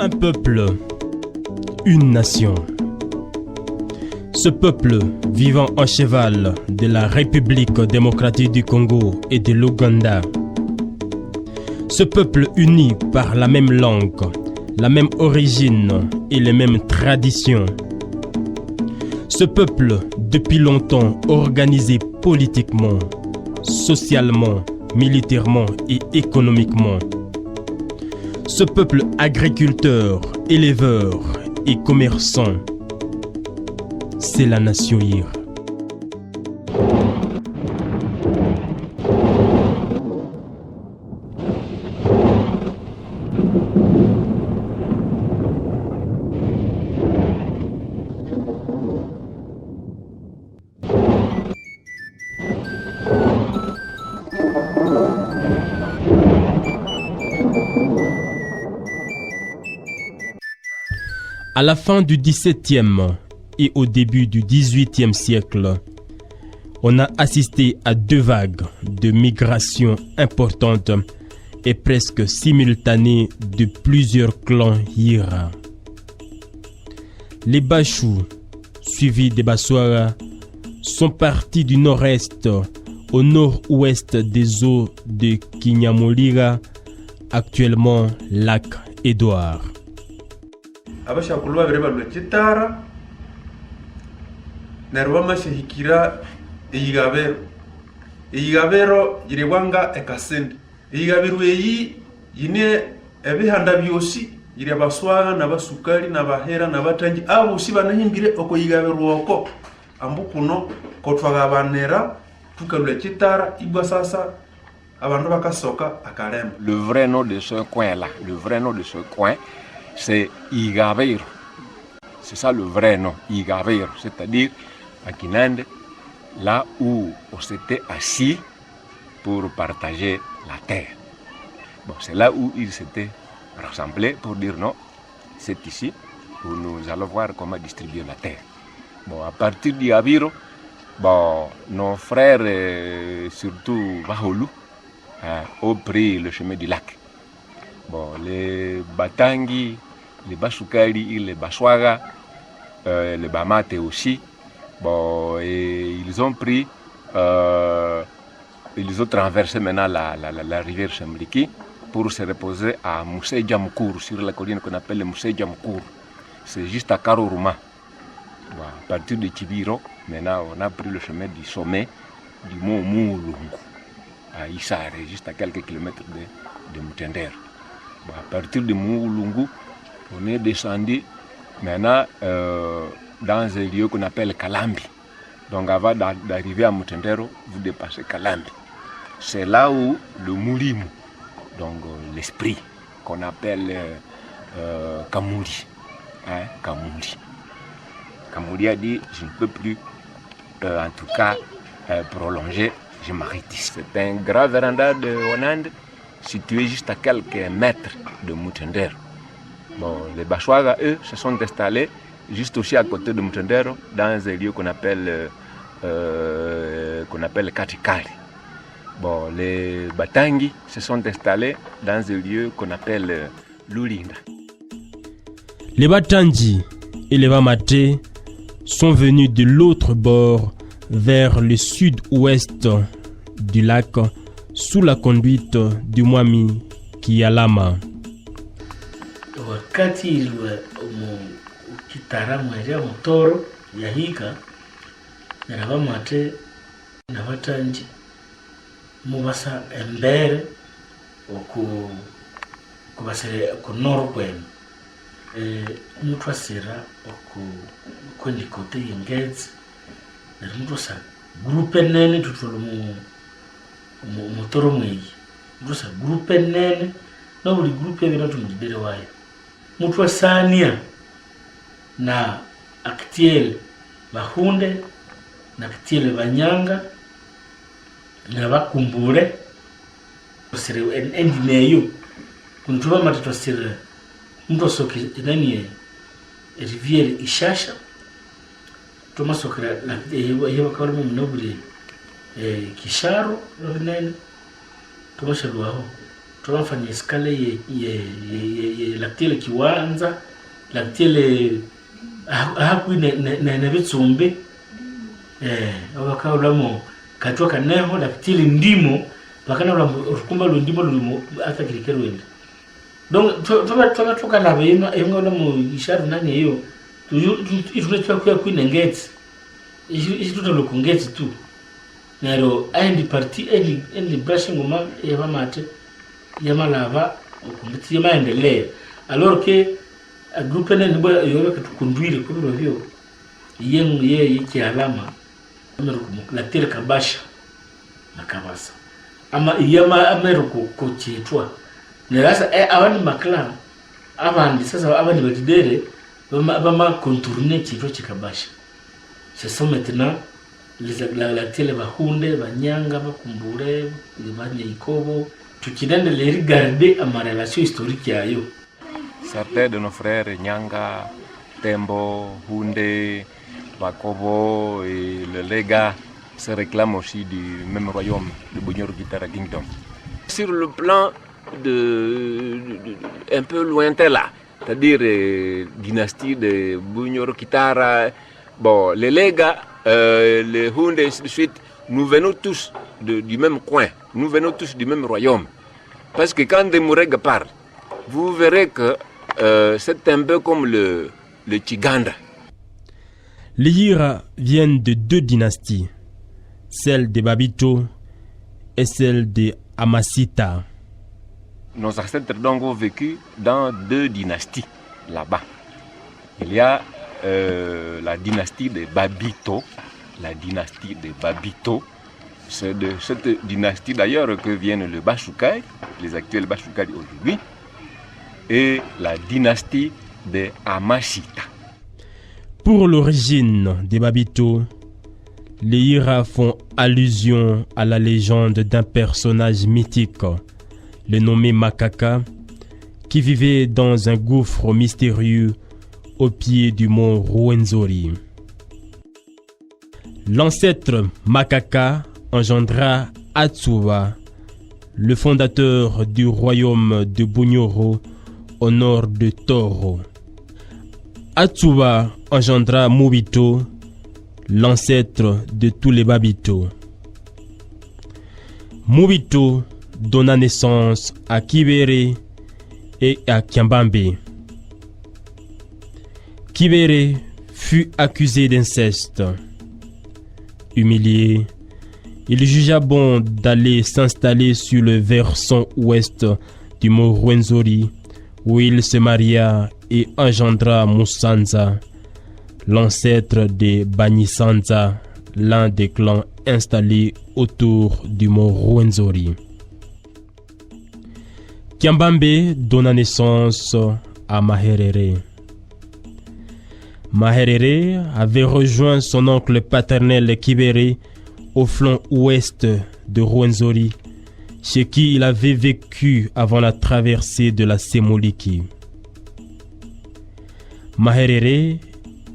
Un peuple, une nation. Ce peuple vivant en cheval de la République démocratique du Congo et de l'Ouganda. Ce peuple uni par la même langue, la même origine et les mêmes traditions. Ce peuple, depuis longtemps organisé politiquement, socialement, militairement et économiquement. Ce peuple agriculteur, éleveur et commerçant, c'est la nation Yira. À la fin du XVIIe et au début du XVIIIe siècle, on a assisté à deux vagues de migration importantes et presque simultanées de plusieurs clans Yira. Les Bachou, suivis des Baswara, sont partis du nord-est au nord-ouest des eaux de Kinyamulira, actuellement lac Édouard. Abashakulwa bireba lwekitara nerwa mashihikira eyigabero yirebwanga ekasende eyigabiro eyi yine ebihanda byosi yiri abaswaga n'abasukali n'abahera n'abatangi abosi banahimbire oko yigabero oko ambukuno kotwagabanera tukalwe kitara ibwa sasa abantu bakasoka akaremba. Le vrai nom de ce coin là, le vrai nom de ce coin, c'est Igavero. C'est ça le vrai nom, Igavero, c'est-à-dire à Kinande, là où on s'était assis pour partager la terre. Bon, c'est là où ils s'étaient rassemblés pour dire non, c'est ici où nous allons voir comment distribuer la terre. Bon, à partir d'Igavero, bon, nos frères, surtout Baholu, ont pris le chemin du lac. Bon, les Batangi, les Basukali, les Baswaga, les Bamate aussi, bon, et ils ont pris, ils ont traversé maintenant la rivière Chambliki pour se reposer à Moussé Djamkour, sur la colline qu'on appelle le Moussé Djamkour. C'est juste à Karoruma. Bon, à partir de Tibiro, maintenant on a pris le chemin du sommet du mont Moulungu, à Issare, juste à quelques kilomètres de Mutender. Bon, à partir de Moulungu, on est descendu maintenant dans un lieu qu'on appelle Kalambi. Donc avant d'arriver à Mutendero, vous dépassez Kalambi. C'est là où le Moulimu, donc l'esprit qu'on appelle Kamuri, hein, Kamuri. Kamuri a dit, je ne peux plus, en tout cas, prolonger, je m'arrête ici. C'est un grand véranda de Honande, situé juste à quelques mètres de Mutendero. Bon, les Bachwaga, eux, se sont installés juste aussi à côté de Mutendero, dans un lieu qu'on appelle Katikari. Bon, les Batangi se sont installés dans un lieu qu'on appelle Lulinda. Les Batangi et les Bamate sont venus de l'autre bord vers le sud-ouest du lac sous la conduite du Mwami Kialama. Wakati ukitaramu ya motoro ya hika na Bamate na Batangi mubasa embere okubasere ku norkwenu mutwasira okundi kote yengezi na mutwasa grupe nene tutolo mu motoro mweyi mutwasa grupe nene na buli grupe bina tumudibere wayo mutwasania na aktiel bahunde na aktiel banyanga na bakumbure osere endineyo kuntuba matatosira mtosoki nani rivière Ishasha tumasokera na yeba kawalimo munobure Kisharo nene tumashalwaho tunafanya eskale ye laktile kiwanza laktile haku ne bitsumbe abakaulamo katwa kaneho laktile ndimo bakana rukumba ndimo lumo atakirikero wende donc toka na bema engona mu isharu nani hiyo tunachukua kwa kwinengeti isituta kungeti tu nero aindi parti endi brushing uma yava mate yamalava okumbiti yamaendelea alors que a groupe ne nibo yowe katukunduile kubiro hivyo ye yiki alama la tele kabasha na kabasa ama yama ameruko kochitwa nerasa abandi makla abandi sasa abandi batidere bama contourner chitwa chikabasha c'est ça maintenant la tele bahunde banyanga bakumbure banye ikobo tukidende les regarder à ma relation historique yayo. Certains de nos frères Nyanga, Tembo, Hunde, Bakobo et le Lega se réclament aussi du même royaume, le Bunyoro Kitara Kingdom. Sur le plan un peu lointain là, c'est-à-dire dynastie de Bunyoro Kitara, bon, les Lega, les Hunde et ainsi de suite, nous venons tous du même coin, nous venons tous du même royaume. Parce que quand des Mourega parlent, vous verrez que c'est un peu comme le Chiganda. Les Yira viennent de deux dynasties, celle des Babito et celle des Amasita. Nos ancêtres donc ont vécu dans deux dynasties là-bas. Il y a la dynastie des Babito, la dynastie des Babito. C'est de cette dynastie d'ailleurs que viennent le Bashukai, les actuels Bashukai aujourd'hui, et la dynastie des Amashita. Pour l'origine des Babito, les Yira font allusion à la légende d'un personnage mythique, le nommé Makaka, qui vivait dans un gouffre mystérieux au pied du mont Rwenzori. L'ancêtre Makaka engendra Atsuba, le fondateur du royaume de Bunyoro au nord de Toro. Atsuba engendra Mubito, l'ancêtre de tous les Babito. Mubito donna naissance à Kibere et à Kiambambe. Kibere fut accusé d'inceste. Humilié, il jugea bon d'aller s'installer sur le versant ouest du mont Rwenzori, où il se maria et engendra Musanza, l'ancêtre des Banyisanza, l'un des clans installés autour du mont Rwenzori. Kiambambe donna naissance à Maherere. Maherere avait rejoint son oncle paternel Kibere au flanc ouest de Rwenzori, chez qui il avait vécu avant la traversée de la Semoliki. Maherere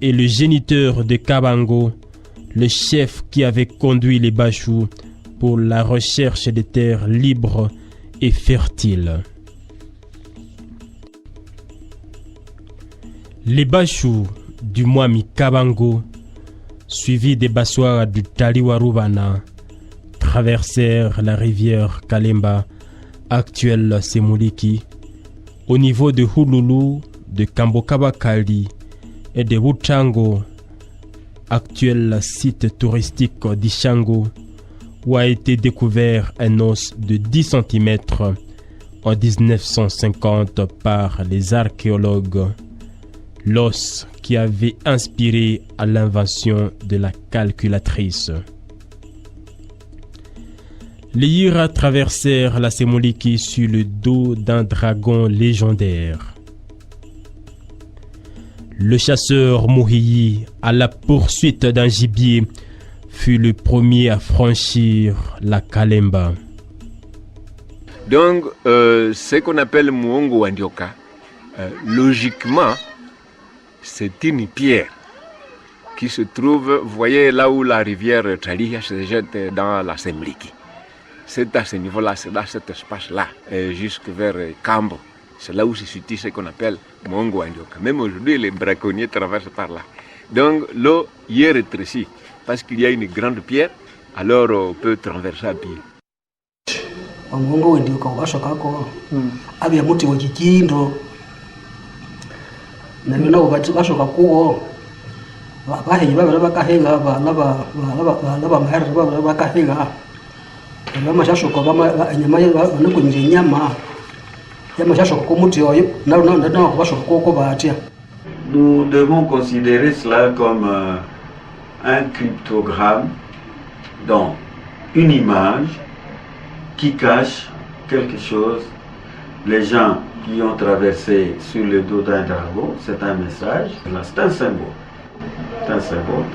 est le géniteur de Kabango, le chef qui avait conduit les Bachou pour la recherche des terres libres et fertiles. Les Bachou du Mwami Kabango, suivis des Bassois du Taliwarubana, traversèrent la rivière Kalemba, actuelle Semoliki, au niveau de Hululu, de Kambokabakali et de Wutango, actuel site touristique d'Ishango, où a été découvert un os de 10 cm en 1950 par les archéologues. L'os qui avait inspiré à l'invention de la calculatrice. Les Yira traversèrent la Semoliki sur le dos d'un dragon légendaire. Le chasseur Muhiyi, à la poursuite d'un gibier, fut le premier à franchir la Kalemba. Donc, ce qu'on appelle Muongo Wandioka, logiquement, c'est une pierre qui se trouve, vous voyez là où la rivière Taliha se jette dans la Semliki. c'est à ce niveau-là, c'est dans cet espace-là, jusque vers Cambo. C'est là où se situe ce qu'on appelle Mongo Andioka. Même aujourd'hui, les braconniers traversent par là. Donc l'eau y est rétrécie parce qu'il y a une grande pierre, alors on peut traverser à pied. Mongo Andioka bashoka ko abya muti wa kikindo na nina ubati bashoka kuwo baheyi babera bakahenga laba mahera babera bakahenga bama shashoka bama nyama banakunyira nyama yama shashoka ko muti oyo na bashoka ko batia. Nous devons considérer cela comme un cryptogramme, donc une image qui cache quelque chose. Les gens qui ont traversé sur le dos d'un dragon, c'est un message, c'est un symbole. C'est un symbole.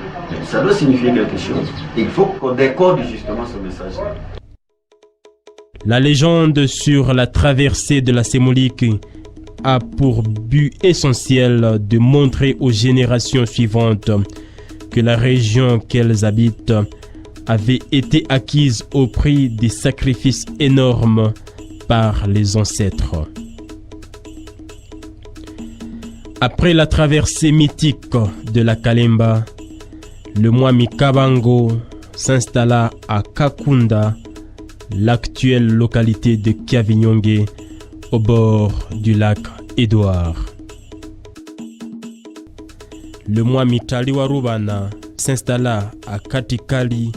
Ça doit signifier quelque chose. Il faut qu'on décode justement ce message-là. La légende sur la traversée de la Sémolique a pour but essentiel de montrer aux générations suivantes que la région qu'elles habitent avait été acquise au prix des sacrifices énormes par les ancêtres. Après la traversée mythique de la Kalemba, le Mwami Kabango s'installa à Kakunda, l'actuelle localité de Kiavinyonge, au bord du lac Édouard. Le Mwami Taliwarubana s'installa à Katikali,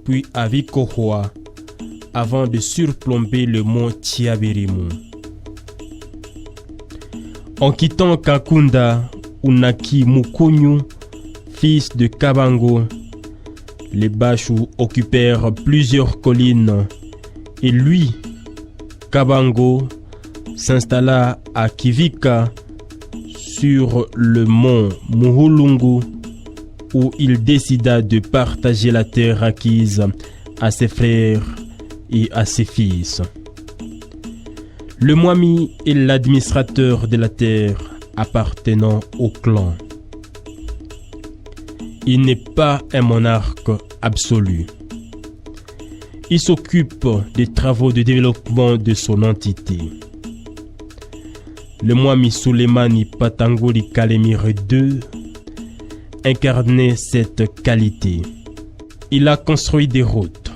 puis à Vikohoa, avant de surplomber le mont Tiabirimu. En quittant Kakunda, Unaki Mukonyu, fils de Kabango, les Bachou occupèrent plusieurs collines et lui, Kabango, s'installa à Kivika sur le mont Muhulungu où il décida de partager la terre acquise à ses frères et à ses fils. Le Mwami est l'administrateur de la terre appartenant au clan. Il n'est pas un monarque absolu. Il s'occupe des travaux de développement de son entité. Le Mwami Souleymani Patangoli Kalemire II incarnait cette qualité. Il a construit des routes.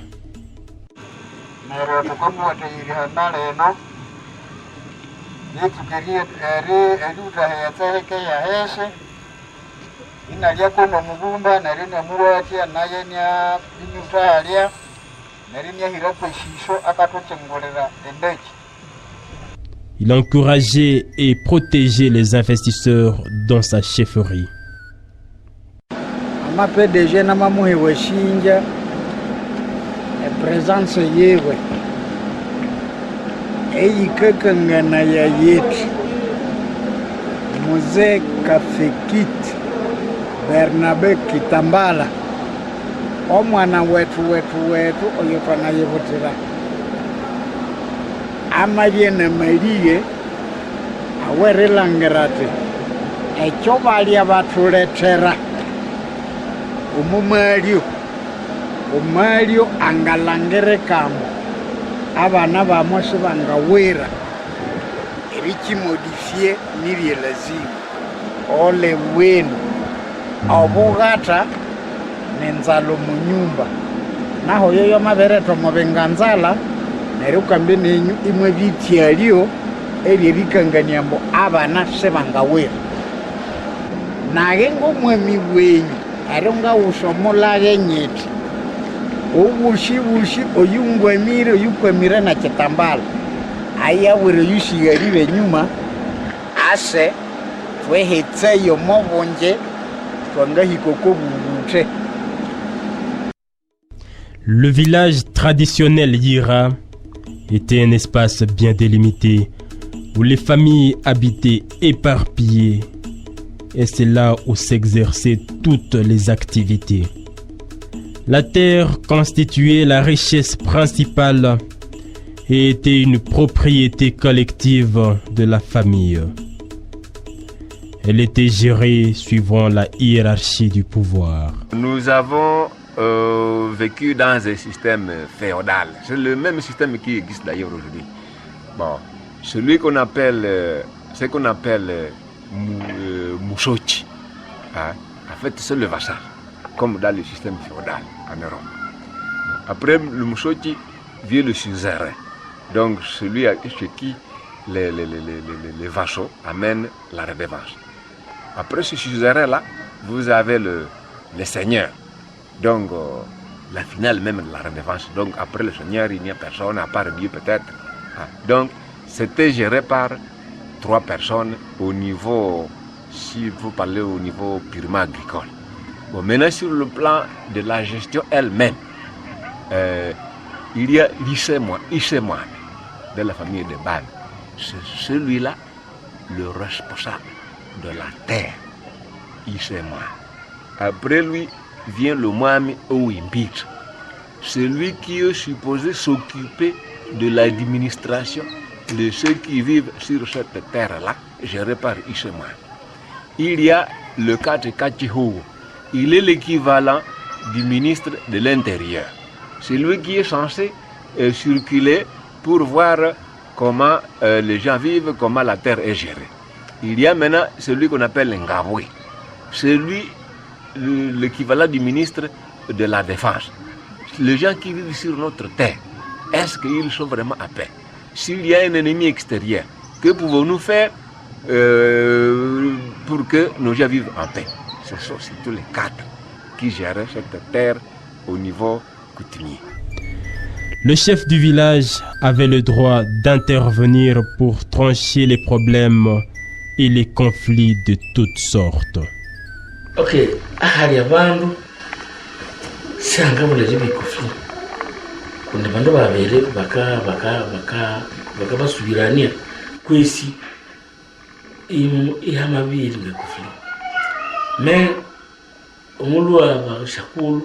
Il encourageait et protégeait les investisseurs dans sa chefferie. PDG na mamuhi weshinja presence yewe eyikekangana ya yetu Mzee Kafekit Bernabe Kitambala omwana wetu oyo twanayevutira amalie na malie awerelangirate ekyo bali abatuletera umalio angalangere kamo abana bamose bangawera erichi modifie nili lazima ole wenu obogata nenzalo munyumba naho yoyo mabereto mobenganzala nerukambe nenyu imwe bitialio eri bikanganyambo abana sebangawera nagengo mwemi wenyu aronga usomolage nyeti ubushi oyungwemire oyukwemire na Kitambala aya were yushigaribe nyuma ase twehetseyo mobonje twangahikoko bubute. Le village traditionnel Yira était un espace bien délimité où les familles habitaient éparpillées et c'est là où s'exerçaient toutes les activités. La terre constituait la richesse principale et était une propriété collective de la famille. Elle était gérée suivant la hiérarchie du pouvoir. Nous avons vécu dans un système féodal. C'est le même système qui existe d'ailleurs aujourd'hui. Bon, celui qu'on appelle, ce qu'on appelle Mushochi, hein, en fait c'est le vassal, comme dans le système féodal en Europe. Après le Mushochi vient le suzerain, donc celui chez qui les vassaux amènent la redevance. Après ce suzerain-là, vous avez le seigneur. Donc, la finale même de la redevance. Donc, après le Seigneur, il n'y a personne, à part Dieu peut-être. Donc, c'était géré par 3 personnes au niveau, si vous parlez au niveau purement agricole. Bon, maintenant, sur le plan de la gestion elle-même, il y a Isemoine de la famille de Ban. C'est celui-là le responsable de la terre. Isemoine. Après lui, vient le Mwami Ouimbit, celui qui est supposé s'occuper de l'administration de ceux qui vivent sur cette terre-là, gérée par Isemoine. Il y a le Kachihou, il est l'équivalent du ministre de l'Intérieur. C'est lui qui est censé circuler pour voir comment les gens vivent, comment la terre est gérée. Il y a maintenant celui qu'on appelle Ngabwe, c'est lui l'équivalent du ministre de la Défense. Les gens qui vivent sur notre terre, est-ce qu'ils sont vraiment à paix? S'il y a un ennemi extérieur, que pouvons-nous faire pour que nos gens vivent en paix? Ce sont tous les 4 qui gèrent cette terre au niveau coutumier. Le chef du village avait le droit d'intervenir pour trancher les problèmes et les conflits de toutes sortes. Ok, ahali abantu sangabula libikufi kundi bandu babere baka basubirania kwesi ihamabiri bikufi me omulwa bashakulu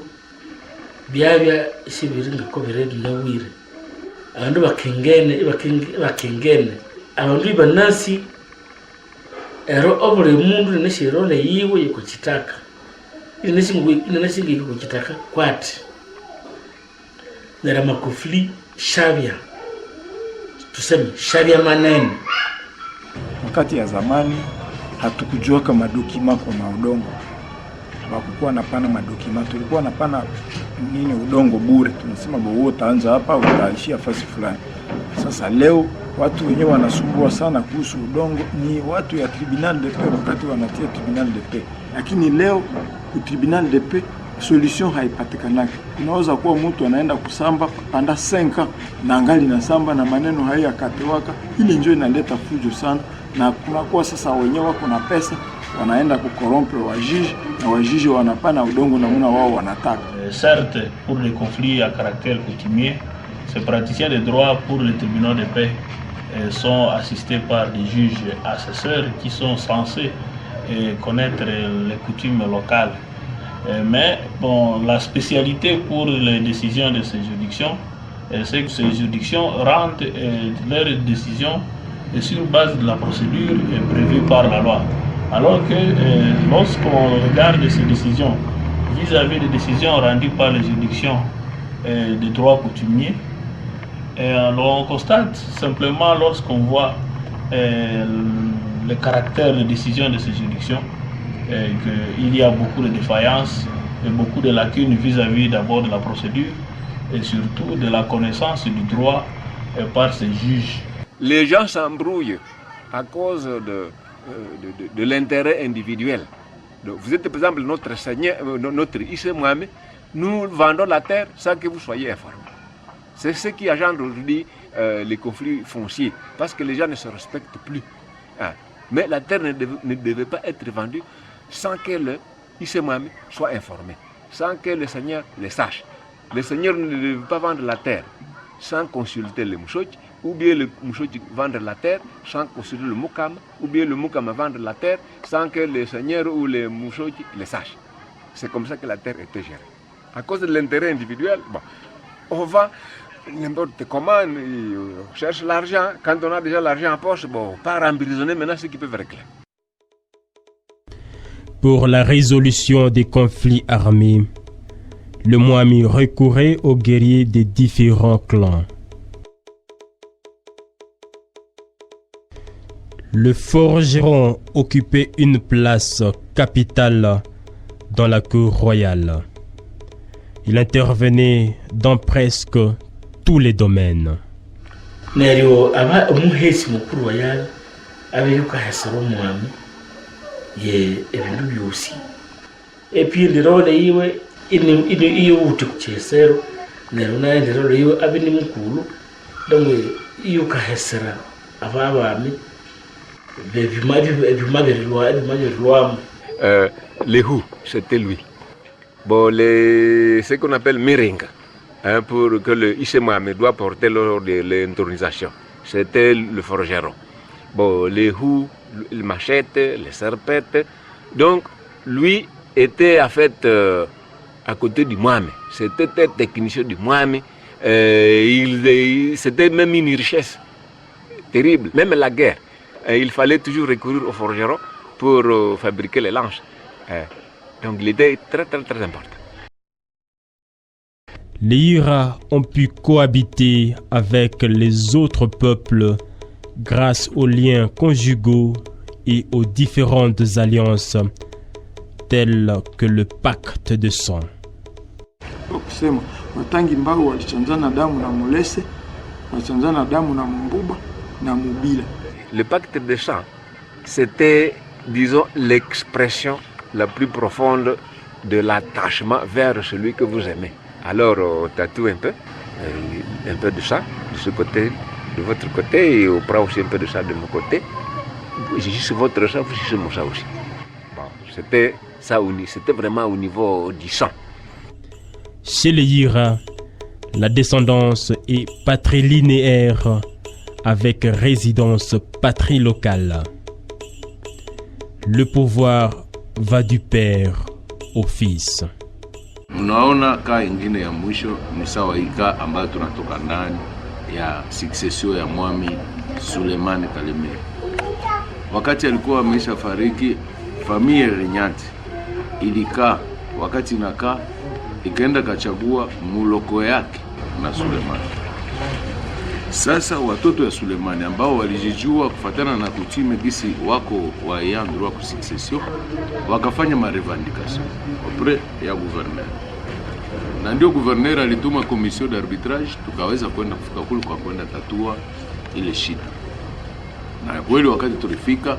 byabya sibiringa ko biredi nawire abandu bakengene abandu banasi ero obule mundu neshirole yiwe yikuchitaka inashingi kuchitaka kwati nera makufli shavya tuseme shavya manene. Wakati ya zamani hatukujua kama dokima kwa maudongo, hakukuwa napana madokima, tulikuwa napana nini udongo bure, tunasema wewe utaanza hapa utaishia fasi fulani. Sasa leo watu wenyewe wanasumbua sana kuhusu udongo, ni watu ya tribunal de paix wakati wanatia tribunal de paix. Lakini leo ku tribunal de paix solution haipatikanaki. Unaweza kuwa mtu anaenda kusamba panda 5 na angali na samba na maneno haya katewaka, ili njoo inaleta fujo sana, na kunakuwa sasa wenyewe wako na pesa wanaenda kukorompe wa juge na wa juge wanapana udongo na muna wao wanataka. Certes, pour les conflits à caractère coutumier, ces praticiens de droit pour les tribunaux de paix sont assistés par des juges assesseurs qui sont censés connaître les coutumes locales. Mais bon, la spécialité pour les décisions de ces juridictions, c'est que ces juridictions rendent leurs décisions sur base de la procédure prévue par la loi. Alors que lorsqu'on regarde ces décisions vis-à-vis des décisions rendues par les juridictions de droit coutumier, alors on constate simplement lorsqu'on voit le caractère de décision de ces juridictions qu'il y a beaucoup de défaillances et beaucoup de lacunes vis-à-vis d'abord de la procédure et surtout de la connaissance du droit par ces juges. Les gens s'embrouillent à cause de l'intérêt individuel. Donc, vous êtes par exemple notre Seigneur, notre Isemoine, nous vendons la terre sans que vous soyez informés. C'est ce qui engendre aujourd'hui les conflits fonciers, parce que les gens ne se respectent plus. Mais la terre ne devait pas être vendue sans que le Isemoine soit informé, sans que le Seigneur le sache. Le Seigneur ne devait pas vendre la terre sans consulter le Mushochi, ou bien le Mushochi vendre la terre sans consulter le Mukama, ou bien le Mukama vendre la terre sans que le Seigneur ou le Mushochi le sache. C'est comme ça que la terre était gérée. À cause de l'intérêt individuel, bon, on va n'importe comment, on cherche l'argent. Quand on a déjà l'argent en poche, bon, pas emprisonner maintenant ceux qui peuvent réclamer. Pour la résolution des conflits armés, le Mwami recourait aux guerriers des différents clans. Le forgeron occupait une place capitale dans la cour royale. Il intervenait dans presque tous les domaines. Neryo aba umuhesi mukuru wa yala abeyuka hasaro mwami ye ebintu byosi epi ndirole iwe ini iyo uti kuchesero neryo naye ndirole iwe abini mukuru ndongwe iyo kahesera abami Lehu, c'était lui. Bon, ce qu'on appelle Miringa, hein, pour que le Issemame doit porter lors de l'intronisation, c'était le forgeron. Bon, Lehu, le machette, les serpettes. Donc, lui était en fait à côté du Mwame. C'était un technicien du Mwame. C'était même une richesse terrible, même la guerre. Il fallait toujours recourir au forgeron pour fabriquer les lances. Donc il était très important. Les Ira ont pu cohabiter avec les autres peuples grâce aux liens conjugaux et aux différentes alliances telles que le pacte de sang. Le pacte de sang, c'était, disons, l'expression la plus profonde de l'attachement vers celui que vous aimez. Alors, tatoue un peu de ça, de ce côté, de votre côté, et on prend aussi un peu de ça de mon côté. J'ai juste votre sang, vous juste mon sang aussi. Bon, c'était ça, c'était vraiment au niveau du sang. Chez les Ira, la descendance est patrilinéaire avec résidence patrilocale. Le pouvoir va du père au fils. Unaona kaa ingine ya mwisho ni sawa ika ambayo tunatoka ndani ya succession ya Mwami Sulemani Kalemera. Wakati alikuwa ameisha fariki, familia Renyanti ilikaa, wakati inakaa ikaenda kachagua muloko yake na Sulemani. Sasa watoto ya Sulemani ambao walijijua kufatana na kutime gisi wako wa yandru wako succession wakafanya marevendication auprès ya gouverneur. Na ndio gouverneur alituma commission d'arbitrage tukaweza kwenda kufika kule kwa kwenda tatua ile shida. Na kweli wakati tulifika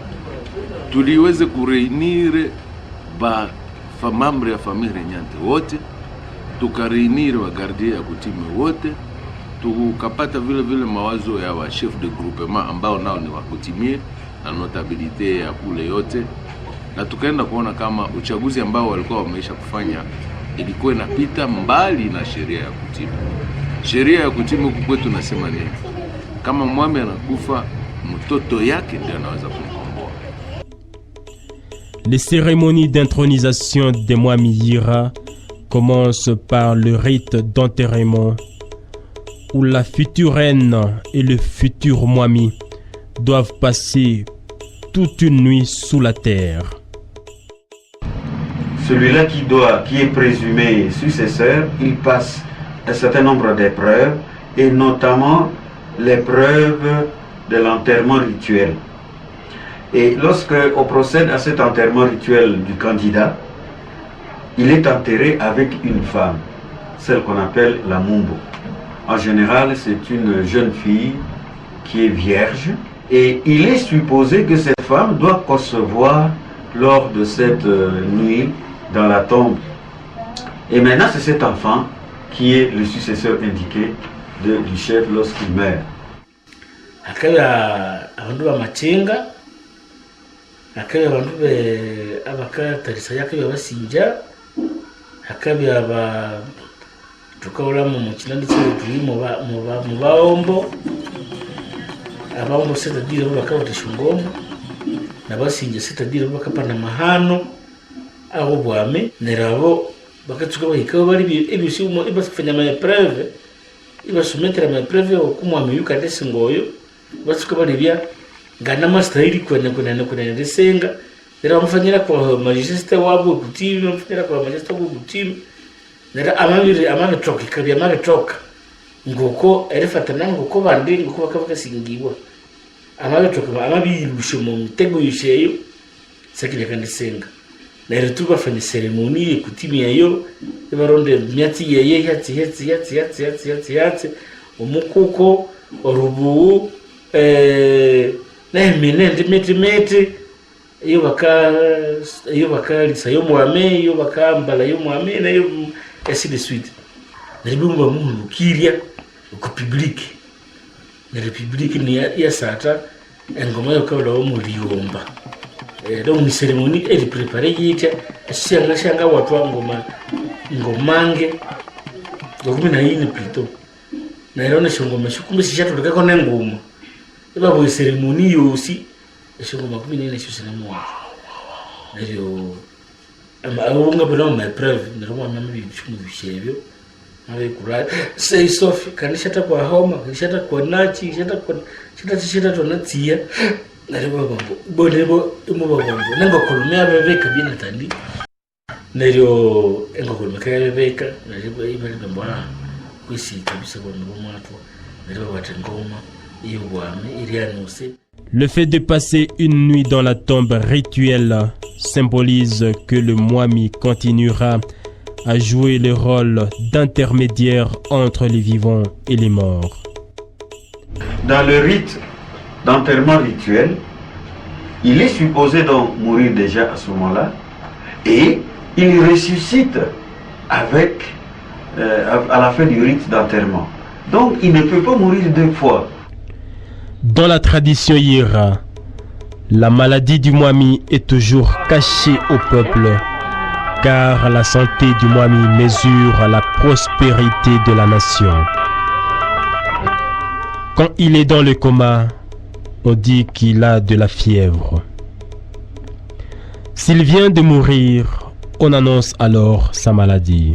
tuliweze kureunir ba famambre ya familia Renyanti wote, tukareunir wa gardien ya kutime wote, tukapata vile mawazo ya wa chef de groupement ambao nao ni wakutimie na notabilite ya kule yote, na tukaenda kuona kama uchaguzi ambao walikuwa wameisha kufanya ilikuwa inapita mbali na sheria ya kutimu. Sheria ya kutimu kwetu nasema nini? Kama mwami anakufa, mtoto yake ndiye anaweza kumkomboa. Les cérémonies d'intronisation des Mwami Yira commencent par le rite d'enterrement où la future reine et le futur Mwami doivent passer toute une nuit sous la terre. Celui-là qui est présumé successeur, il passe un certain nombre d'épreuves, et notamment l'épreuve de l'enterrement rituel. Et lorsque on procède à cet enterrement rituel du candidat, il est enterré avec une femme, celle qu'on appelle la Mumbo. En général, c'est une jeune fille qui est vierge, et il est supposé que cette femme doit concevoir lors de cette nuit dans la tombe. Et maintenant, c'est cet enfant qui est le successeur indiqué du chef lorsqu'il meurt. Akaya abandu ba machenga, akaya abandu abaka tarisa yakaya basinja, akaya aba tukaola mu kinandi cy'uturi mu baombo, abaombo c'est-à-dire bakabata shungomo, nabasinja c'est-à-dire bakapana mahano aho bwame nerabo bakatsuka bahika bari ebisi umo ibasifanya ma preuve ibasumetera ma preuve okumwame yuka desingoyo basuka bari bya ngana master kwene desenga era bamfanyira kwa majesté wabo kutimi bamfanyira kwa majesté wabo kutimi nera amabitoka ikabi amabitoka ngoko erifatana ngoko bandi ngoko bakavuga singiwa amabitoka amabirushe mu mitego yisheyo sakire kandi senga nera tubafanye ceremony ekutimia yo ibaronde myatsi yeye yatsi umukuko orubu nemene ndimete iyo bakalisa yo mwame iyo bakambala yo mwame na yo ainsi de suite nalibumba mundu kirya ku public na republique ni ya sata engoma yo kabla wo muliyomba donc ni cérémonie elle préparée yita shanga watu ngomange ngokumina yini plutôt na irona shongoma shikumbe shishatulika kona ngoma iba bo cérémonie yosi shongoma kumina ina shusina mo ndio abunga bana ma preuve ndio mama bichumu bishebyo nawe kura sei sofi kanishata kwa homa kanishata kwa nachi kanishata tonatia ndio baba bonebo imubabombo nengo kolumya bebeka bina tandi ndio engo kolumya bebeka ndio ibali bambona kwisi kabisa kwa mwatu ndio watengoma iyo bwame irianose. Le fait de passer une nuit dans la tombe rituelle symbolise que le Mwami continuera à jouer le rôle d'intermédiaire entre les vivants et les morts. Dans le rite d'enterrement rituel, il est supposé donc mourir déjà à ce moment-là et il ressuscite avec, à la fin du rite d'enterrement. Donc il ne peut pas mourir deux fois. Dans la tradition Yira, la maladie du Mwami est toujours cachée au peuple, car la santé du Mwami mesure la prospérité de la nation. Quand il est dans le coma, on dit qu'il a de la fièvre. S'il vient de mourir, on annonce alors sa maladie.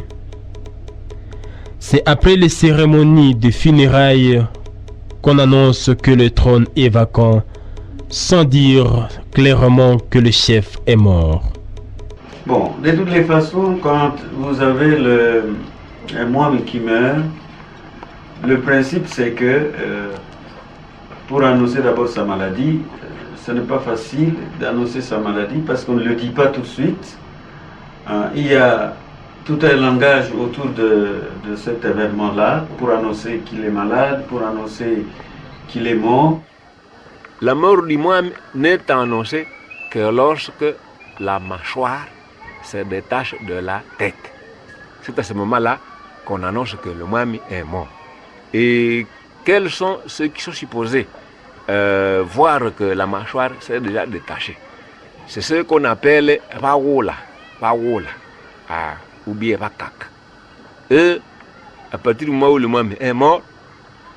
C'est après les cérémonies de funérailles qu'on annonce que le trône est vacant, sans dire clairement que le chef est mort. Bon, de toutes les façons, quand vous avez un Mwami qui meurt, le principe c'est que pour annoncer d'abord sa maladie, ce n'est pas facile d'annoncer sa maladie parce qu'on ne le dit pas tout de suite. Il y a tout un langage autour de cet événement-là pour annoncer qu'il est malade, pour annoncer qu'il est mort. La mort du Mwami n'est annoncée que lorsque la mâchoire se détache de la tête. C'est à ce moment-là qu'on annonce que le Mwami est mort. Et quels sont ceux qui sont supposés voir que la mâchoire s'est déjà détachée? C'est ce qu'on appelle Paola, ou bien Vakak. Eux, à partir du moment où le Mwami est mort,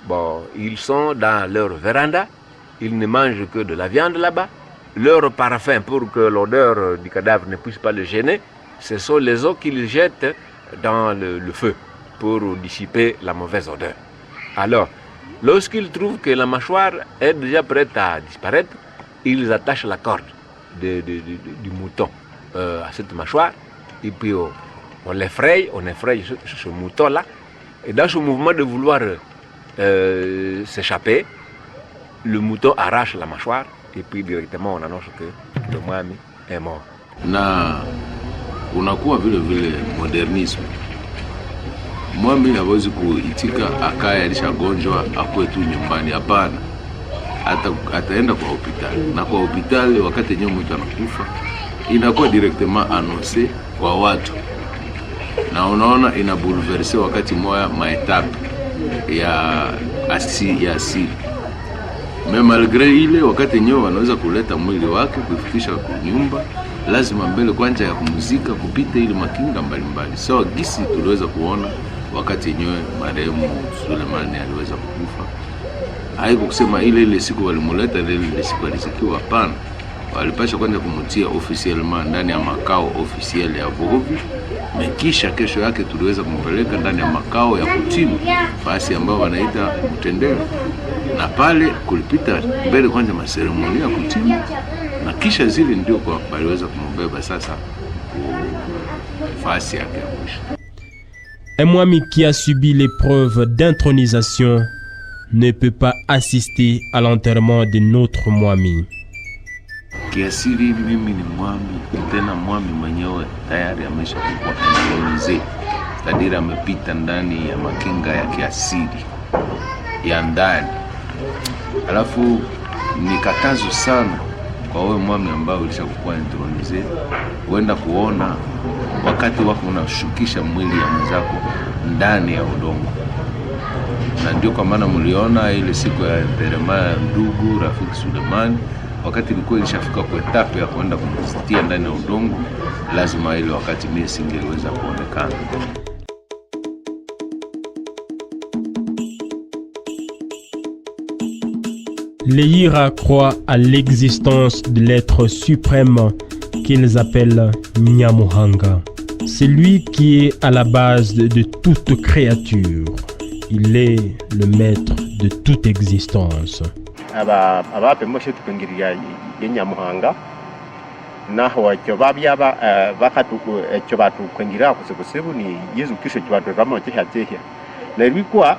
bon, ils sont dans leur véranda, ils ne mangent que de la viande là-bas. Leur parfum, pour que l'odeur du cadavre ne puisse pas le gêner, ce sont les eaux qu'ils jettent dans le feu pour dissiper la mauvaise odeur. Alors, lorsqu'ils trouvent que la mâchoire est déjà prête à disparaître, ils attachent la corde du mouton à cette mâchoire et puis on effraie ce mouton-là. Et dans ce mouvement de vouloir s'échapper, le mouton arrache la mâchoire et puis directement on annonce que le Mwami est mort. Na unakuwa vile vile modernisme. Mwami hawezi kuitika akaya alishagonjwa akwe tu nyumbani, hapana. Ataenda kwa hospitali, na kwa hospitali wakati nyomo mtu anakufa inakuwa directement annoncé kwa watu, na unaona ina bouleverser wakati moya maetape ya asili. Mais malgré ile wakati nyomo wanaweza kuleta mwili wake kufikisha nyumba, lazima mbele kwanza ya kumuzika kupita ile makinga mbalimbali. So gisi tuliweza kuona wakati nyowe marehemu Sulemani aliweza kukufa, haiko kusema ile siku walimuleta ile siku alizikiwa, hapana. Walipasha kwanza kumutia officiellement ndani ya makao officiel ya Vuhovi, mekisha kesho yake tuliweza kumpeleka ndani ya makao ya Kutimu, fasi ambao wanaita Mtendero, na pale kulipita mbele kwanza maseremoni ya Kutimu, na kisha zile ndio kwa waliweza kumbeba sasa fasi yake ya mwisho. Un Mwami qui a subi l'épreuve d'intronisation ne peut pas assister à l'enterrement de notre Mwami. Kiasiri mimi ni mwami, tena mwami mwenyewe tayari ameshakuwa entronize, kadiri amepita ndani ya makinga ya kiasiri ya ndani. Alafu ni katazo sana kwa wewe mwami ambao ulishakuwa entronize, uenda kuona wakati wako unashukisha mwili ya mwenzako ndani ya udongo. Na ndio kwa maana mliona ile siku ya enterema ya ndugu Rafiki Sulemani, wakati ilikuwa ilishafika kwa etape ya kwenda kumstia ndani ya udongo, lazima ile wakati mimi singeweza kuonekana. Les Yira croient à l'existence de l'être suprême qu'ils appellent Nyamuhanga. C'est lui qui est à la base de toute créature. Il est le maître de toute existence. Abape moshe tupengiriya Nyamuhanga naho cyo babyaba bakatu cyo batu kwengira kusebusebu ni Yesu Kristo cyo batu kama cyahatehya na bikwa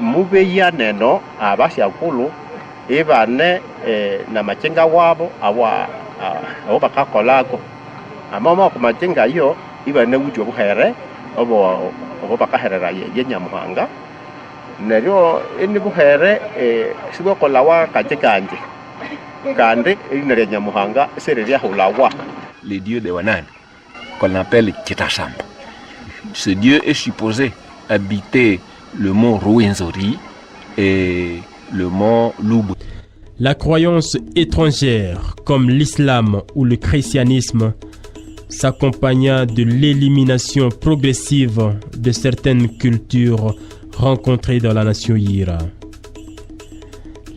mube ya neno abashakulu ebane na machenga wabo abo bakakolako amama ku machenga yo ibane wujo buhere obo bakaherera ye Nyamuhanga neryo eni buhere sibo kolawa kachekanje kande ine Nyamuhanga sereria hulawa. Le dieu de Wanani qu'on appelle Kitashamba. Ce dieu est supposé habiter le mont Ruwenzori et le mont Lubu. La croyance étrangère, comme l'islam ou le christianisme, s'accompagna de l'élimination progressive de certaines cultures rencontrées dans la nation Yira.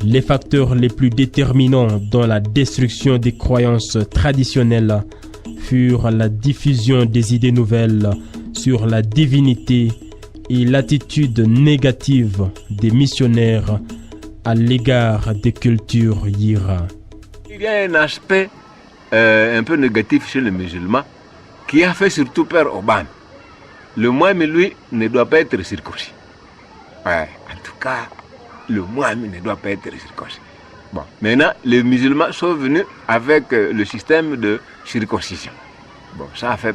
Les facteurs les plus déterminants dans la destruction des croyances traditionnelles furent la diffusion des idées nouvelles sur la divinité et l'attitude négative des missionnaires à l'égard des cultures Yira. Il y a un aspect un peu négatif chez les musulmans qui a fait surtout peur au Ban. Le Mwami, lui, ne doit pas être circoncis. Ouais, en tout cas, le Mwami ne doit pas être circoncis. Bon, maintenant, les musulmans sont venus avec le système de circoncision. Bon, ça a fait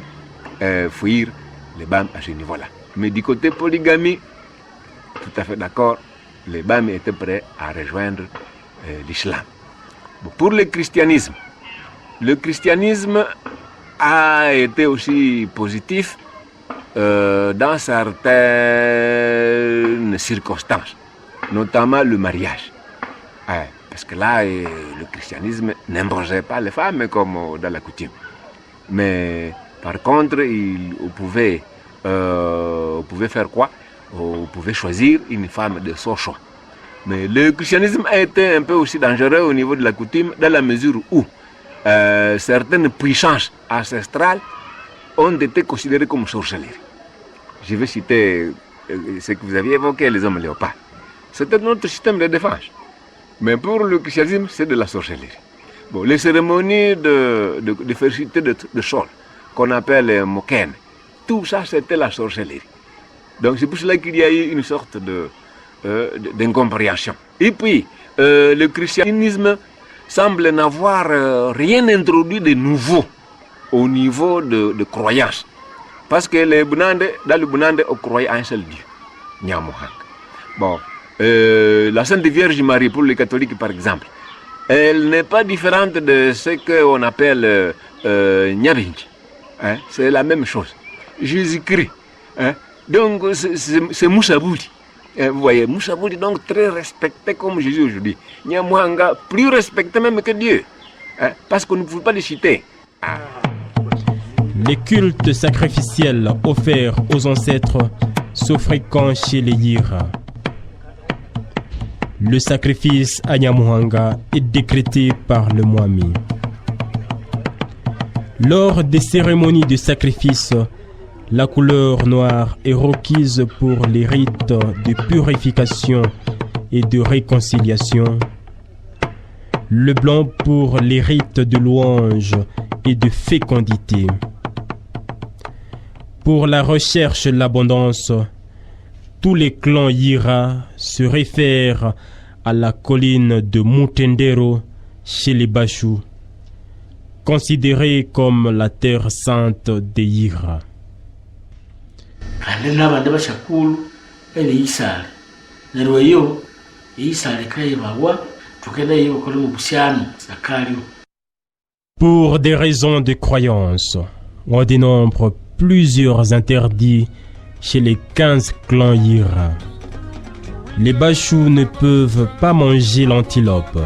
fuir les Bam à ce niveau-là. Mais du côté polygamie, tout à fait d'accord, les Bam étaient prêts à rejoindre l'islam. Bon, pour le christianisme a été aussi positif dans certaines circonstances, notamment le mariage. Parce que là, le christianisme n'imposait pas les femmes comme dans la coutume. Mais par contre, on pouvait faire quoi? On pouvait choisir une femme de son choix. Mais le christianisme a été un peu aussi dangereux au niveau de la coutume, dans la mesure où certaines puissances ancestrales ont été considérées comme sorcelleries. Je vais citer ce que vous aviez évoqué, les hommes léopards. C'était notre système de défense. Mais pour le christianisme, c'est de la sorcellerie. Bon, les cérémonies de félicité de sol, qu'on appelle moken, tout ça, c'était la sorcellerie. Donc c'est pour cela qu'il y a eu une sorte d'incompréhension. Et puis, le christianisme semble n'avoir rien introduit de nouveau au niveau de croyance. Parce que dans le Bunande, on croyait à un seul Dieu, Nyamuhanga. Bon, la Sainte Vierge Marie, pour les catholiques par exemple, elle n'est pas différente de ce qu'on appelle Nyabinji. C'est la même chose. Jésus-Christ. Donc c'est Moussabouli. Vous voyez, Moussabouli, donc très respecté comme Jésus aujourd'hui. Nyamuhanga, plus respecté même que Dieu. Parce qu'on ne peut pas le citer. Les cultes sacrificiels offerts aux ancêtres sont fréquents chez les Yira. Le sacrifice à Nyamuhanga est décrété par le Mwami. Lors des cérémonies de sacrifice, la couleur noire est requise pour les rites de purification et de réconciliation, le blanc pour les rites de louange et de fécondité. Pour la recherche de l'abondance, tous les clans Yira se réfèrent à la colline de Mutendero chez les Bachou, considérée comme la terre sainte des Yira. Pour des raisons de croyance, on dénombre plusieurs interdits chez les 15 clans Yira. Les Bachou ne peuvent pas manger l'antilope,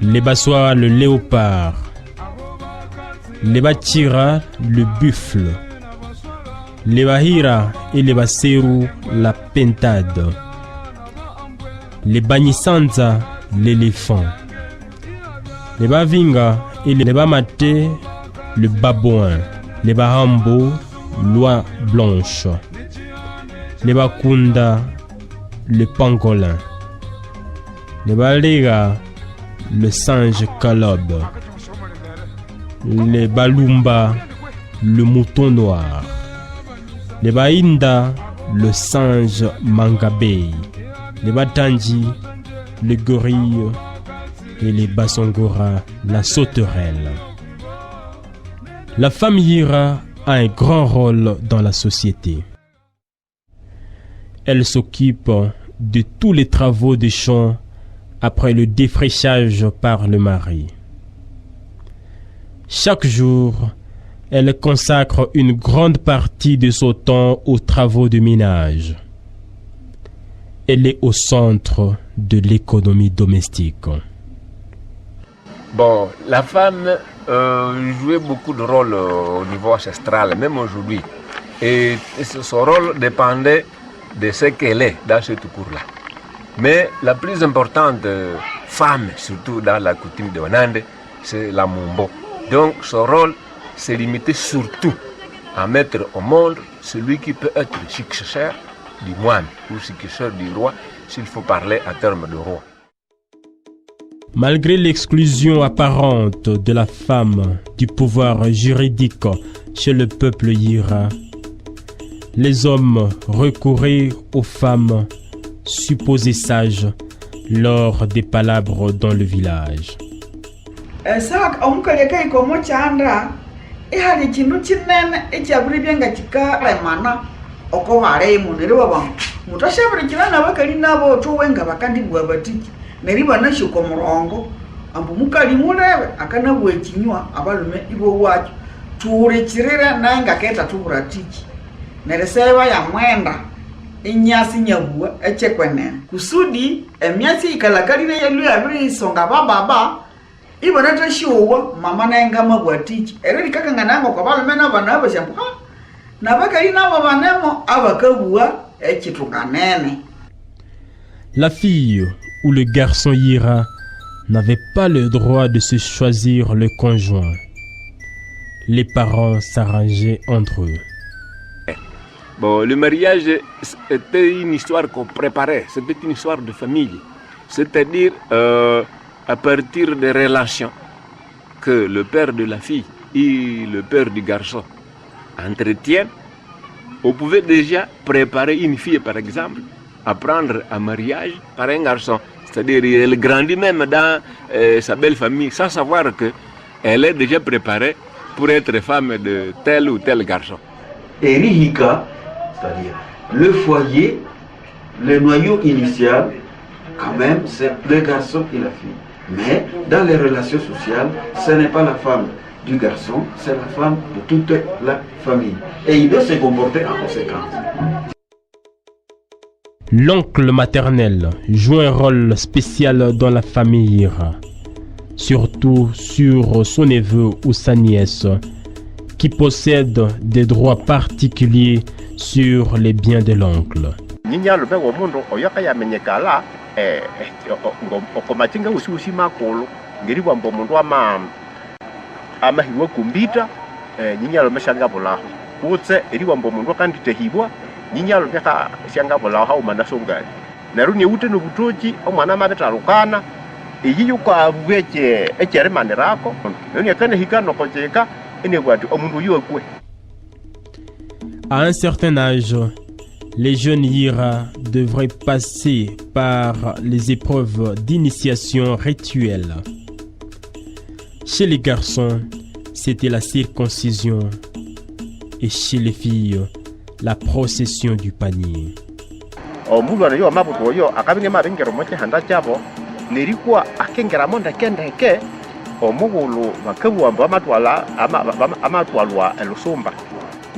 les Bassois le léopard, les Batira le buffle, les Bahira et les Baseru la pentade, les Banisanza l'éléphant, les Bavinga et les Bamate le babouin, les Bahambo l'oie blanche, les Bakunda le pangolin, les Balega le singe calobe, les Balumba le mouton noir, les Bainda le singe mangabei, les Batanji le gorille et les Basongora la sauterelle. La femme Yira a un grand rôle dans la société. Elle s'occupe de tous les travaux des champs après le défrichage par le mari. Chaque jour, elle consacre une grande partie de son temps aux travaux de ménage. Elle est au centre de l'économie domestique. Bon, la femme jouait beaucoup de rôle au niveau ancestral, même aujourd'hui. Et son rôle dépendait de ce qu'elle est dans ce cours-là. Mais la plus importante femme, surtout dans la coutume de Wanande, c'est la Mumbo. Donc son rôle s'est limité surtout à mettre au monde celui qui peut être successeur du moine ou successeur du roi, s'il faut parler en termes de roi. Malgré l'exclusion apparente de la femme du pouvoir juridique chez le peuple Yira, les hommes recouraient aux femmes supposées sages lors des palabres dans le village. Neriba na shoko murongo ambu mukali mulebe akana bwekinywa abalume ibo wacho ture kirira nanga keta tubura tiki nereseba ya mwenda inyasi nyabua echekwene kusudi emyasi ikalakalire yelu abiri songa baba ibona tashiwa mama nanga mabwa tiki eri kakanga nango kwa balume na bana abashambu na bakali nabo banemo abakabua echitunganene. La fille ou le garçon Yira n'avait pas le droit de se choisir le conjoint. Les parents s'arrangeaient entre eux. Bon, le mariage était une histoire qu'on préparait, c'était une histoire de famille. C'est-à-dire à partir des relations que le père de la fille et le père du garçon entretiennent, on pouvait déjà préparer une fille, par exemple, à prendre un mariage par un garçon. C'est-à-dire elle grandit même dans sa belle famille sans savoir qu'elle est déjà préparée pour être femme de tel ou tel garçon. Erihika, c'est-à-dire le foyer, le noyau initial, quand même, c'est le garçon et la fille. Mais dans les relations sociales, ce n'est pas la femme du garçon, c'est la femme de toute la famille. Et il doit se comporter en conséquence. L'oncle maternel joue un rôle spécial dans la famille Yira, surtout sur son neveu ou sa nièce, qui possède des droits particuliers sur les biens de l'oncle. Nyinyalo peka sianga bola hau manasonga naruni ute no butoji omwana mabeta rukana iyiyu kwa bweche echere manirako noni akane hikano kojeka ene gwatu omundu yokwe. À un certain âge, les jeunes Yira devraient passer par les épreuves d'initiation rituelle. Chez les garçons, c'était la circoncision et chez les filles, la procession du panier. Omulwana yo amabuto yo akabinge mabengero moche handa chabo nilikuwa akengera ndeke omugulu bakabuamba amatwalwa elusumba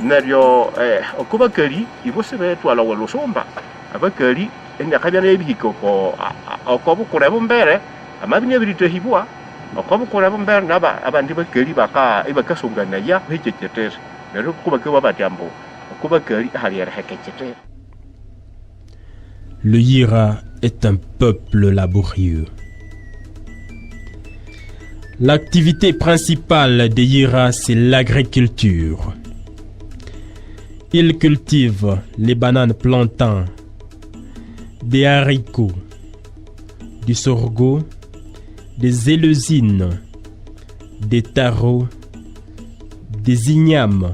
neryo okubakali ibose twala elusumba abakali ende akabya nebihiko ko okobukura bumbere amabinye biritehibwa okobukura bumbere naba abandi bakali ibakasungana ya hekeketera neryo kubakwa batyambo okubakali haliyera hekeketera. Le Yira est un peuple laborieux. L'activité principale des Yira, c'est l'agriculture. Ils cultivent les bananes plantains, des haricots, du sorgho, des éleusines, des taros, des ignames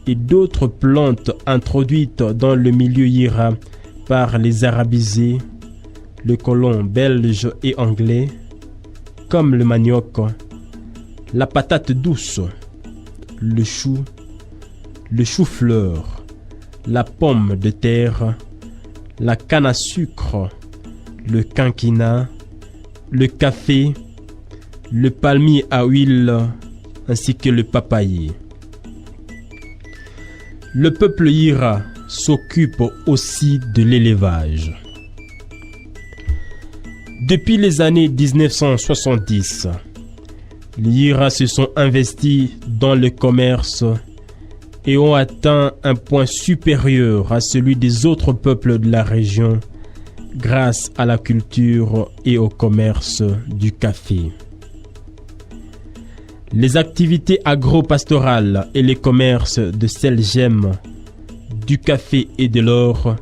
et d'autres plantes introduites dans le milieu Yira par les arabisés, le colon belge et anglais, comme le manioc, la patate douce, le chou-fleur, la pomme de terre, la canne à sucre, le quinquina, le café, le palmier à huile, ainsi que le papayer. Le peuple Yira s'occupe aussi de l'élevage. Depuis les années 1970, les Yira se sont investis dans le commerce et ont atteint un point supérieur à celui des autres peuples de la région grâce à la culture et au commerce du café. Les activités agro-pastorales et les commerces de sel-gemme, du café et de l'or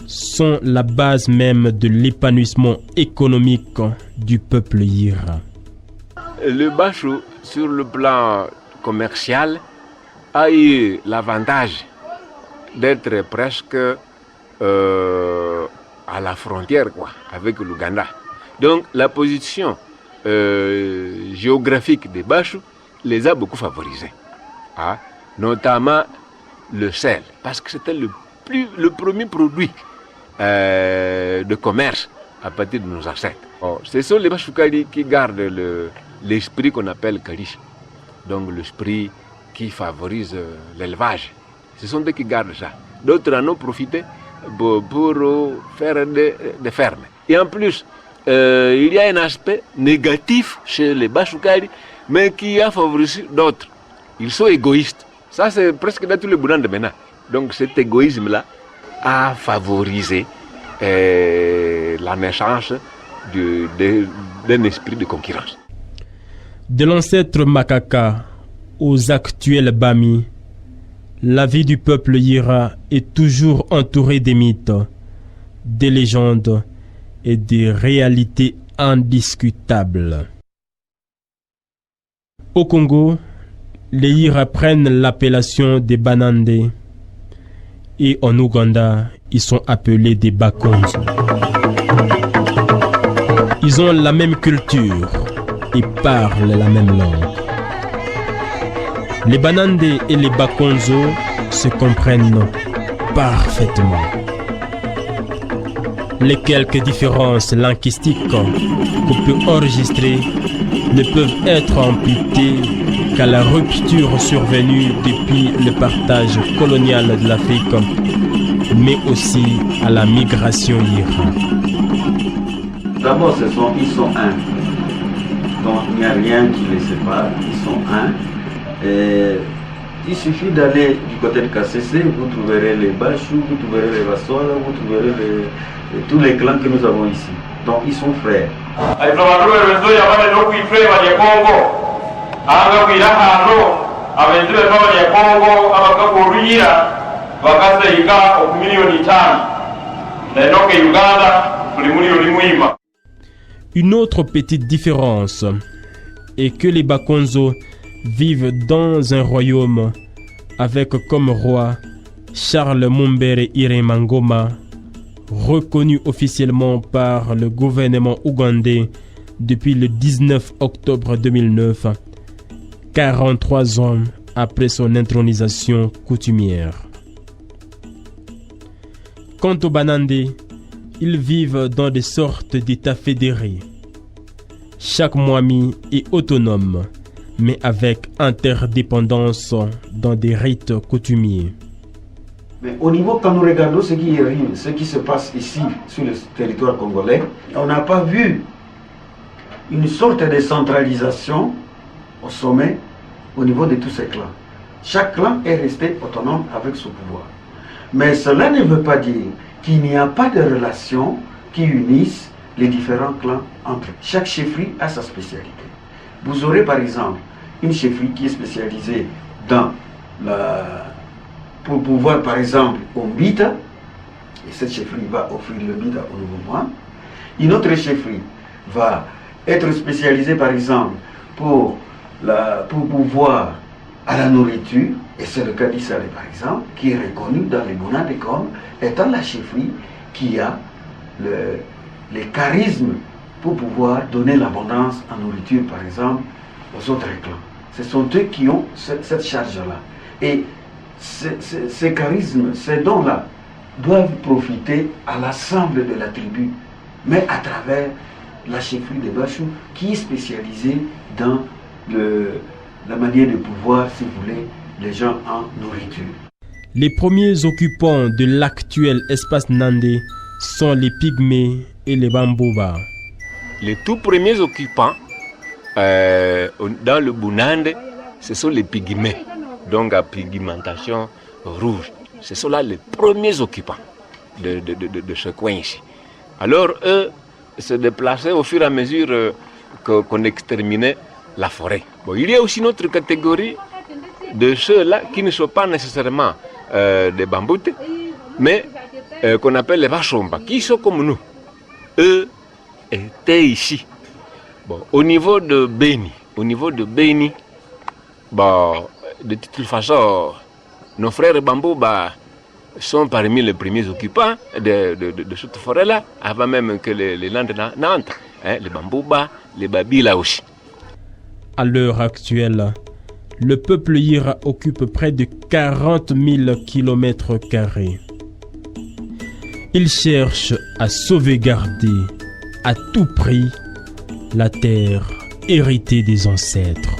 sont la base même de l'épanouissement économique du peuple Yira. Le Bachou, sur le plan commercial, a eu l'avantage d'être presque à la frontière avec l'Ouganda. Donc la position géographique des Bachou les a beaucoup favorisés, notamment le sel, parce que c'était le premier produit de commerce à partir de nos ancêtres. Ce sont les Bachoukali qui gardent l'esprit qu'on appelle Kalish, donc l'esprit qui favorise l'élevage. Ce sont eux qui gardent ça. D'autres en ont profité pour faire des fermes. Et en plus, il y a un aspect négatif chez les Bachoukali, mais qui a favorisé d'autres. Ils sont égoïstes. Ça, c'est presque dans tous les boudins de maintenant. Donc cet égoïsme-là a favorisé la naissance d'un esprit de concurrence. De l'ancêtre Makaka aux actuels Bami, la vie du peuple Yira est toujours entourée des mythes, des légendes et des réalités indiscutables. Au Congo, les Yira prennent l'appellation des Banande et en Ouganda, ils sont appelés des Bakonzo. Ils ont la même culture et parlent la même langue. Les Banande et les Bakonzo se comprennent parfaitement. Les quelques différences linguistiques qu'on peut enregistrer ne peuvent être amputées qu'à la rupture survenue depuis le partage colonial de l'Afrique, mais aussi à la migration Yira. D'abord, ils sont un. Donc il n'y a rien qui les sépare, ils sont un. Et il suffit d'aller du côté de KCC, vous trouverez les Bachou, vous trouverez les Vassola, vous trouverez tous les clans que nous avons ici. Donc ils sont frères. Une autre petite différence est que les Bakonzo vivent dans un royaume avec comme roi Charles Mumbere Iremangoma, reconnu officiellement par le gouvernement ougandais depuis le 19 octobre 2009, 43 ans après son intronisation coutumière. Quant aux Banandé, ils vivent dans des sortes d'États fédérés. Chaque Mwami est autonome, mais avec interdépendance dans des rites coutumiers. Mais au niveau, quand nous regardons ce qui arrive, ce qui se passe ici, sur le territoire congolais, on n'a pas vu une sorte de centralisation au sommet, au niveau de tous ces clans. Chaque clan est resté autonome avec son pouvoir. Mais cela ne veut pas dire qu'il n'y a pas de relations qui unissent les différents clans entre eux. Chaque chefferie a sa spécialité. Vous aurez par exemple une chefferie qui est spécialisée dans pour pouvoir par exemple au Mbita, et cette chefferie va offrir le Mbita au nouveau mois. Une autre chefferie va être spécialisée par exemple pour pouvoir à la nourriture, et c'est le cas d'Issale par exemple, qui est reconnu dans les monades comme étant la chefferie qui a les charismes pour pouvoir donner l'abondance en nourriture par exemple aux autres clans. Ce sont eux qui ont cette charge-là. Et ces charismes, ces dons-là, doivent profiter à l'ensemble de la tribu, mais à travers la chefferie de Bachou, qui est spécialisée dans la manière de pouvoir, si vous voulez, les gens en nourriture. Les premiers occupants de l'actuel espace Nandé sont les Pygmées et les Bambouba. Les tout premiers occupants dans le Bunande, ce sont les Pygmées, donc à pigmentation rouge. Ce sont là les premiers occupants de ce coin ici. Alors eux se déplaçaient au fur et à mesure qu'on exterminait la forêt. Bon, il y a aussi une autre catégorie de ceux-là qui ne sont pas nécessairement des Bamboutes, mais qu'on appelle les Bachomba, qui sont comme nous. Eux étaient ici. Bon, au niveau de Beni, bon, de toute façon, nos frères Bambouba sont parmi les premiers occupants de cette forêt-là, avant même que les Landes n'entrent. Les Bambouba, les Babila aussi. À l'heure actuelle, le peuple Yira occupe près de 40 000 km². Il cherche à sauvegarder à tout prix la terre héritée des ancêtres.